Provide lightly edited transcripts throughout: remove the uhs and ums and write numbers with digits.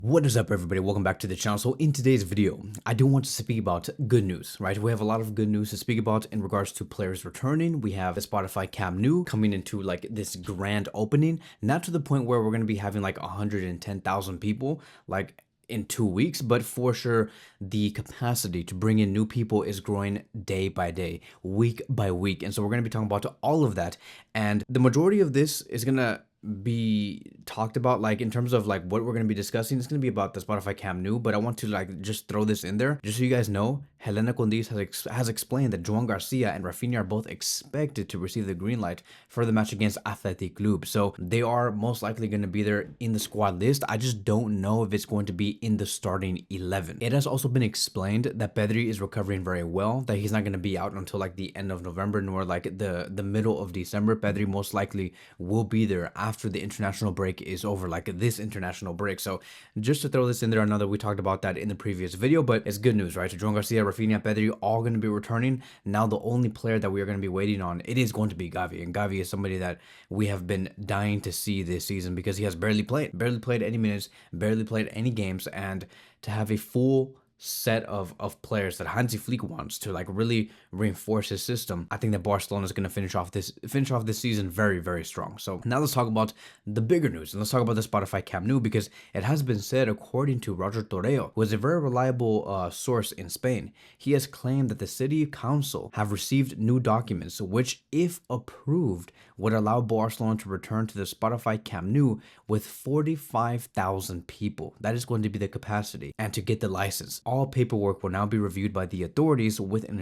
What is up, everybody? Welcome back to the channel. So in today's video, I do want to speak about good news, right? We have a lot of good news to speak about in regards to players returning. We have the Spotify Camp Nou coming into like this grand opening, not to the point where we're going to be having like 110,000 people like in 2 weeks, but for sure the capacity to bring in new people is growing day by day, week by week. And so we're going to be talking about all of that. And the majority of this is going to be talked about like in terms of like what we're going to be discussing. It's going to be about the Spotify Camp Nou, but I want to like just throw this in there just so you guys know. Helena Condis has explained that Johan Garcia and Rafinha are both expected to receive the green light for the match against Athletic Club, so they are most likely going to be there in the squad list. I just don't know if it's going to be in the starting 11. It has also been explained that Pedri is recovering very well, that he's not going to be out until like the end of November nor like the middle of December. Pedri most likely will be there after the international break is over, like this international break. So just to throw this in there, I know that we talked about that in the previous video, but it's good news, right? So Johan Garcia, Rafinha, Pedri all going to be returning. Now the only player that we are going to be waiting on, it is going to be Gavi, and Gavi is somebody that we have been dying to see this season because he has barely played any minutes, barely played any games, and to have a full set of players that Hansi Flick wants to like really reinforce his system, I think that Barcelona is going to finish off this season very, very strong. So now let's talk about the bigger news, and let's talk about the Spotify Camp Nou, because it has been said, according to Roger Torreo, who is a very reliable source in Spain, he has claimed that the city council have received new documents which, if approved, would allow Barcelona to return to the Spotify Camp Nou with 45,000 people. That is going to be the capacity, and to get the license, all paperwork will now be reviewed by the authorities with an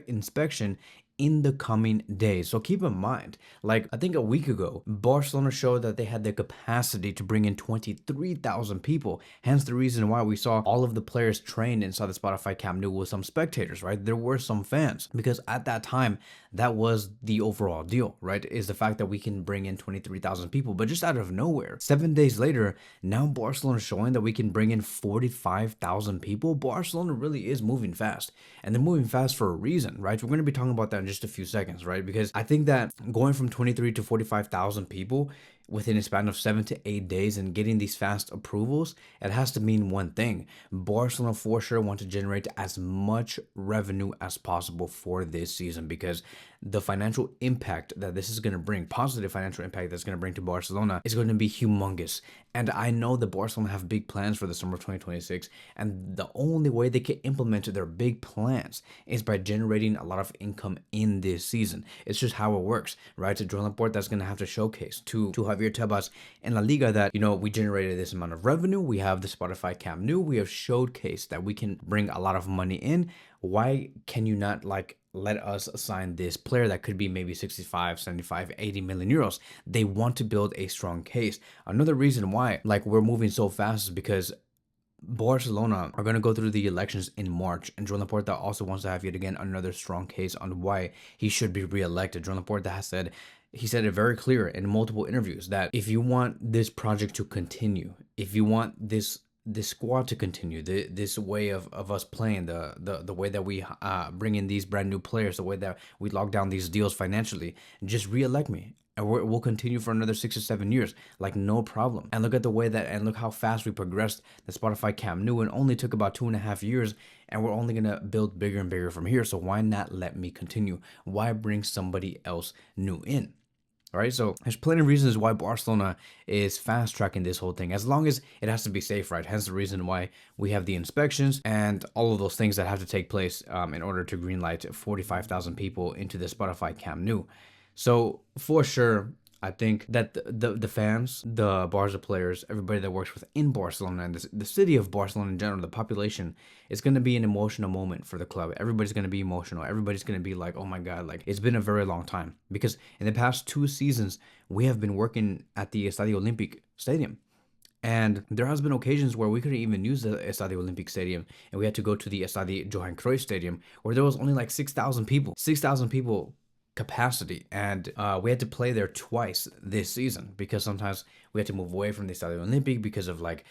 inspection in the coming days. So keep in mind, like I think a week ago, Barcelona showed that they had the capacity to bring in 23,000 people. Hence the reason why we saw all of the players trained inside the Spotify Camp Nou with some spectators, right? There were some fans, because at that time, that was the overall deal, right? Is the fact that we can bring in 23,000 people. But just out of nowhere, 7 days later, now Barcelona is showing that we can bring in 45,000 people. Barcelona really is moving fast, and they're moving fast for a reason, right? We're going to be talking about that in just a few seconds, right? Because I think that going from 23 to 45,000 people within a span of 7 to 8 days and getting these fast approvals, it has to mean one thing: Barcelona for sure want to generate as much revenue as possible for this season, because the financial impact that this is going to bring, positive financial impact that's going to bring to Barcelona, is going to be humongous. And I know that Barcelona have big plans for the summer of 2026, and the only way they can implement their big plans is by generating a lot of income in this season. It's just how it works, right? So Joan Laporte, that's going to have to showcase to Javier Tebas in La Liga that, you know, we generated this amount of revenue. We have the Spotify Camp Nou. We have showcased that we can bring a lot of money in. Why can you not like let us assign this player that could be maybe 65, 75, 80 million euros? They want to build a strong case. Another reason why like we're moving so fast is because Barcelona are going to go through the elections in March, and Joan Laporta also wants to have yet again another strong case on why he should be re-elected. Joan Laporta has said, he said it very clear in multiple interviews, that if you want this project to continue, if you want this squad to continue, this way of us playing, the way that we bring in these brand new players, the way that we lock down these deals financially, just re-elect me, and we'll continue for another 6 or 7 years, like no problem. And look at the way that, and look how fast we progressed the Spotify Camp Nou, and only took about 2.5 years, and we're only gonna build bigger and bigger from here. So why not let me continue? Why bring somebody else new in? All right, so there's plenty of reasons why Barcelona is fast tracking this whole thing, as long as it has to be safe, right? Hence the reason why we have the inspections and all of those things that have to take place in order to greenlight 45,000 people into the Spotify Camp Nou. So for sure, I think that the fans, the Barca players, everybody that works within Barcelona, and the city of Barcelona in general, the population, is going to be an emotional moment for the club. Everybody's going to be emotional. Everybody's going to be like, oh my God, like it's been a very long time. Because in the past 2 seasons, we have been working at the Estadi Olímpic Stadium. And there has been occasions where we couldn't even use the Estadi Olímpic Stadium, and we had to go to the Estadi Johan Cruyff Stadium, where there was only like 6,000 people capacity, and we had to play there twice this season, because sometimes we had to move away from the Estadi Olímpic because of like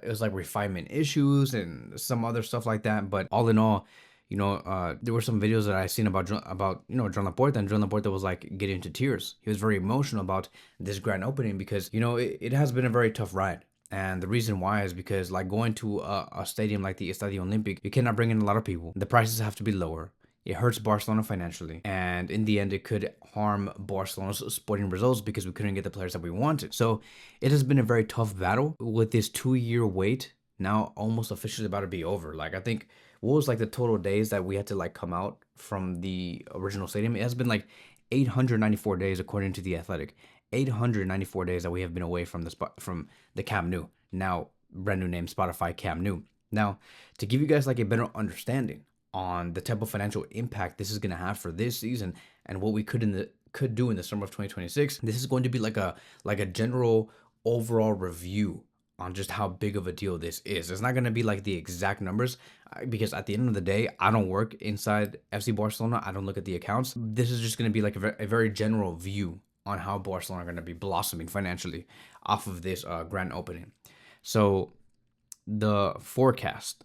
it was like refinement issues and some other stuff like that. But all in all, you know, there were some videos that I seen about Joan Laporta, and Joan Laporta was like getting into tears. He was very emotional about this grand opening because, you know, it has been a very tough ride. And the reason why is because like going to a stadium like the Estadi Olímpic, you cannot bring in a lot of people. The prices have to be lower. It hurts Barcelona financially. And in the end, it could harm Barcelona's sporting results because we couldn't get the players that we wanted. So it has been a very tough battle with this 2-year wait now almost officially about to be over. Like I think what was like the total days that we had to like come out from the original stadium? It has been like 894 days according to the Athletic. 894 days that we have been away from the Camp Nou, now brand new name Spotify Camp Nou. Now, to give you guys like a better understanding on the type of financial impact this is gonna have for this season and what we could do in the summer of 2026, this is going to be like a general overall review on just how big of a deal this is. It's not going to be like the exact numbers because at the end of the day, I don't work inside FC Barcelona. I don't look at the accounts. This is just going to be like a very general view on how Barcelona are going to be blossoming financially off of this grand opening. So the forecast,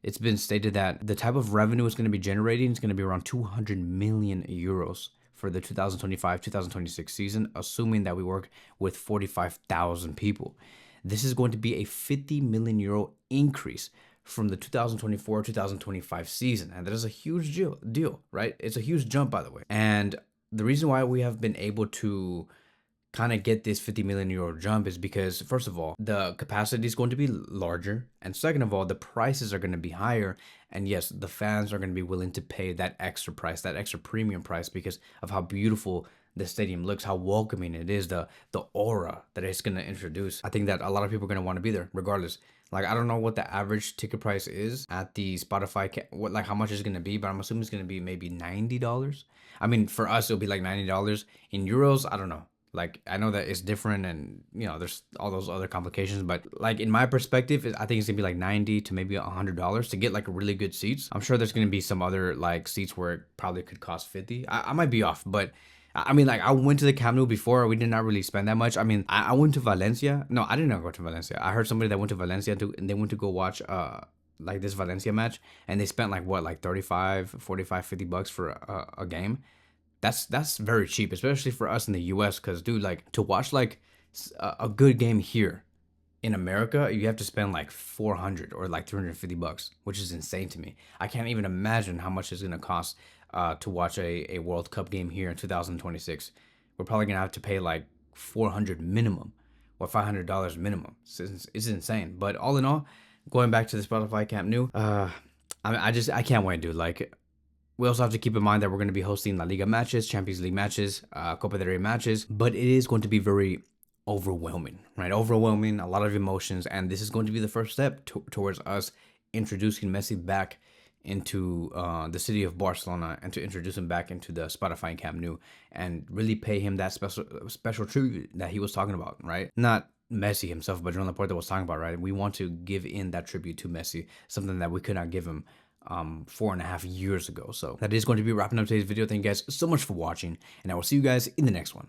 it's been stated that the type of revenue it's going to be generating is going to be around 200 million euros for the 2025-2026 season, assuming that we work with 45,000 people. This is going to be a 50 million euro increase from the 2024-2025 season. And that is a huge deal, right? It's a huge jump, by the way. And the reason why we have been able to kind of get this 50 million euro jump is because, first of all, the capacity is going to be larger. And second of all, the prices are going to be higher. And yes, the fans are going to be willing to pay that extra price, that extra premium price, because of how beautiful the stadium looks, how welcoming it is, the aura that it's going to introduce. I think that a lot of people are going to want to be there regardless. Like, I don't know what the average ticket price is at the Spotify, like how much it's going to be, but I'm assuming it's going to be maybe $90. I mean, for us, it'll be like $90. In euros, I don't know. Like, I know that it's different and, you know, there's all those other complications, but like in my perspective, I think it's gonna be like $90 to maybe $100 to get like really good seats. I'm sure there's gonna be some other like seats where it probably could cost 50. I might be off, but I mean, like I went to the Camp Nou before. We did not really spend that much. I mean, I went to Valencia. No, I did not go to Valencia. I heard somebody that went to Valencia and they went to go watch like this Valencia match, and they spent like what, like 35, 45, $50 for a game. That's very cheap, especially for us in the US, because dude, like to watch like a good game here in America, you have to spend like 400 or like $350, which is insane to me. I can't even imagine how much it's gonna cost to watch a World Cup game here in 2026. We're probably gonna have to pay like 400 minimum or $500 minimum. It's insane. But all in all, going back to the Spotify Camp Nou, I can't wait, dude. Like, we also have to keep in mind that we're going to be hosting La Liga matches, Champions League matches, Copa del Rey matches, but it is going to be very overwhelming, right? Overwhelming, a lot of emotions, and this is going to be the first step towards us introducing Messi back into the city of Barcelona and to introduce him back into the Spotify Camp Nou and really pay him that special tribute that he was talking about, right? Not Messi himself, but Joan Laporta was talking about, right? We want to give in that tribute to Messi, something that we could not give him 4.5 years ago. So that is going to be wrapping up today's video. Thank you guys so much for watching, and I will see you guys in the next one.